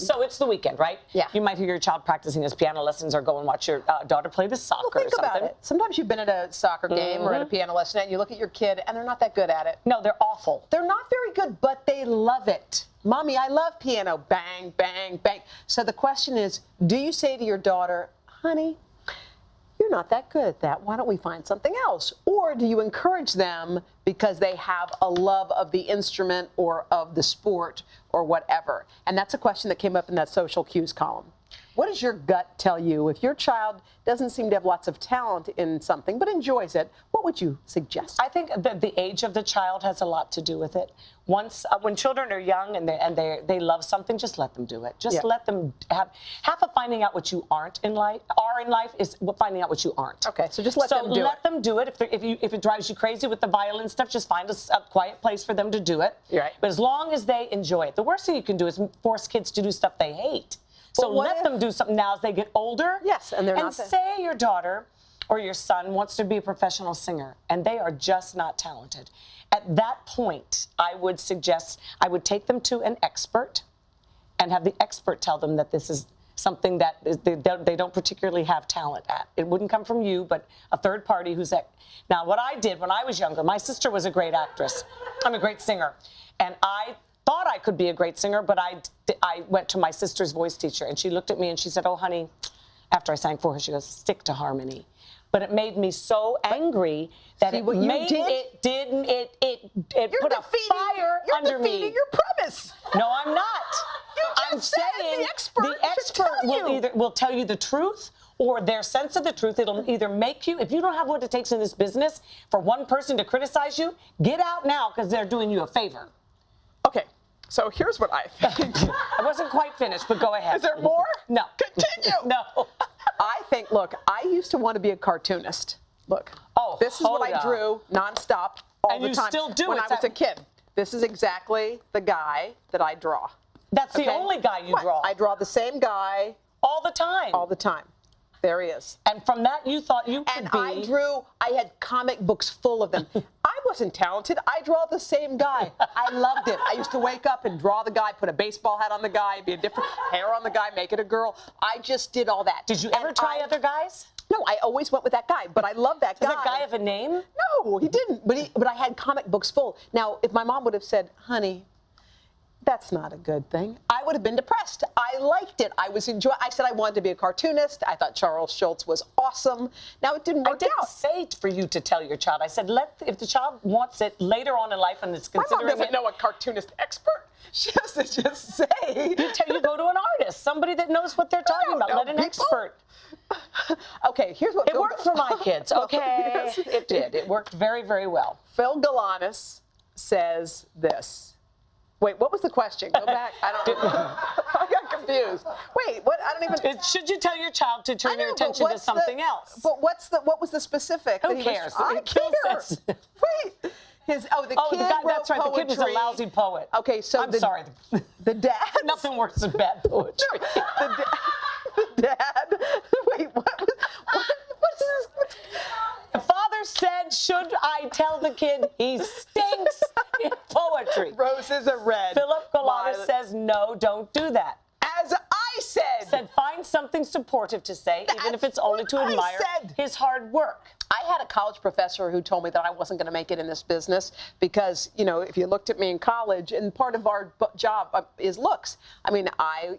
So it's the weekend, right? Yeah. You might hear your child practicing his piano lessons or go and watch your daughter play the soccer Well, think or something. about it. Sometimes you've been at a soccer game or at a piano lesson and you look at your kid and they're not that good at it. No, they're awful. They're not very good, but they love it. Mommy, I love piano. Bang, bang, bang. So the question is, do you say to your daughter, honey, you're not that good at that. Why don't we find something else? Or do you encourage them because they have a love of the instrument or of the sport or whatever? And that's a question that came up in that social cues column. What does your gut tell you? If your child doesn't seem to have lots of talent in something but enjoys it, what would you suggest? I think that the age of the child has a lot to do with it. Once, when children are young and they love something, just let them do it. Just let them have half of finding out what you aren't in life is finding out what you aren't. Okay, so just let them do it. So let them do it. If it drives you crazy with the violin stuff, just find a quiet place for them to do it. Right. But as long as they enjoy it, the worst thing you can do is force kids to do stuff they hate. So let them do something now as they get older. Yes, and they're not. And say your daughter or your son wants to be a professional singer, and they are just not talented. At that point, I would suggest I would take them to an expert and have the expert tell them that this is something that they don't particularly have talent at. It wouldn't come from you, but a third party who's at. Now, what I did when I was younger, my sister was a great actress. I'm a great singer. And I thought I could be a great singer, but I went to my sister's voice teacher, and she looked at me and she said, oh, honey, after I sang for her, she goes, stick to harmony. But it made me so angry that it put a fire under me. You're defeating your premise. No, I'm not. I'm saying the expert will tell you the truth or their sense of the truth. It'll either make you, if you don't have what it takes in this business for one person to criticize you, get out now because they're doing you a favor. Okay, so here's what I think. I wasn't quite finished, but go ahead. Is there more? No. Continue. No. I think, look, I used to want to be a cartoonist. Look, this is what I drew nonstop all the time. And you still do when I was a kid. This is exactly the guy that I draw. That's the only guy you draw. I draw the same guy. All the time. All the time. There he is. And from that, you thought you could be. And I had comic books full of them. I wasn't talented. I draw the same guy. I loved it. I used to wake up and draw the guy, put a baseball hat on the guy, be a different hair on the guy, make it a girl. I just did all that. Did you ever try other guys? No, I always went with that guy, but I love that guy. Does that guy have a name? No, he didn't. But I had comic books full. Now, if my mom would have said, honey, that's not a good thing, I would have been depressed. I liked it. I said I wanted to be a cartoonist. I thought Charles Schultz was awesome. Now, it didn't work out. I didn't say for you to tell your child. I said, if the child wants it later on in life and is considering My mom doesn't know a cartoonist expert. She has to just say. You go to an artist, somebody that knows what they're talking about. Let an expert. Okay, here's what it worked for my kids. Okay, yes. It did. It worked very, very well. Phil Galanis says this. Wait, what was the question? Go back. I don't know. I got confused. Wait, what? I don't even. Should you tell your child to turn your attention to something else? But what was the specific? Who cares? I care. Wait. The kid wrote that's right. poetry. The kid was a lousy poet. Okay, so I'm sorry. The dad. Nothing worse than bad poetry. the dad. Wait, what's this? The father said, should I tell the kid he stinks in poetry? Roses are red. Philip Galanis says, no, don't do that. As I said. Find something supportive to say, even if it's only to admire his hard work. I had a college professor who told me that I wasn't going to make it in this business because, if you looked at me in college, and part of our job is looks. I mean, I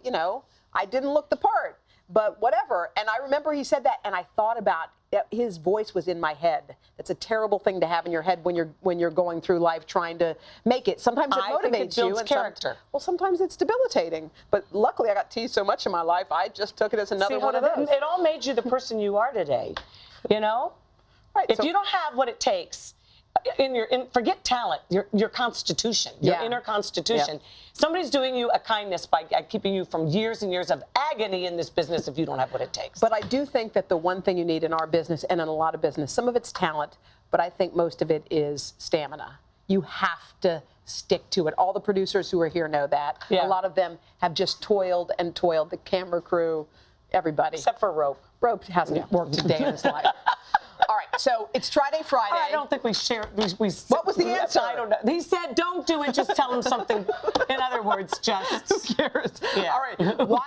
didn't look the part, but whatever. And I remember he said that, and I thought about his voice was in my head. It's a terrible thing to have in your head when you're going through life trying to make it. Sometimes it motivates you, and character. Sometimes it's debilitating. But luckily, I got teased so much in my life, I just took it as another one of those. It all made you the person you are today. Right. If you don't have what it takes, forget talent, your constitution, your inner constitution. Yeah. Somebody's doing you a kindness by keeping you from years and years of agony in this business if you don't have what it takes. But I do think that the one thing you need in our business and in a lot of business, some of it's talent, but I think most of it is stamina. You have to stick to it. All the producers who are here know that. Yeah. A lot of them have just toiled and toiled, the camera crew, everybody. Except for Rope. Rope hasn't worked a day in his life. All right, so it's Try Day Friday. I don't think we share. What was the answer? I don't know. He said, "Don't do it. Just tell him something." In other words, just. Who cares? Yeah. All right. Why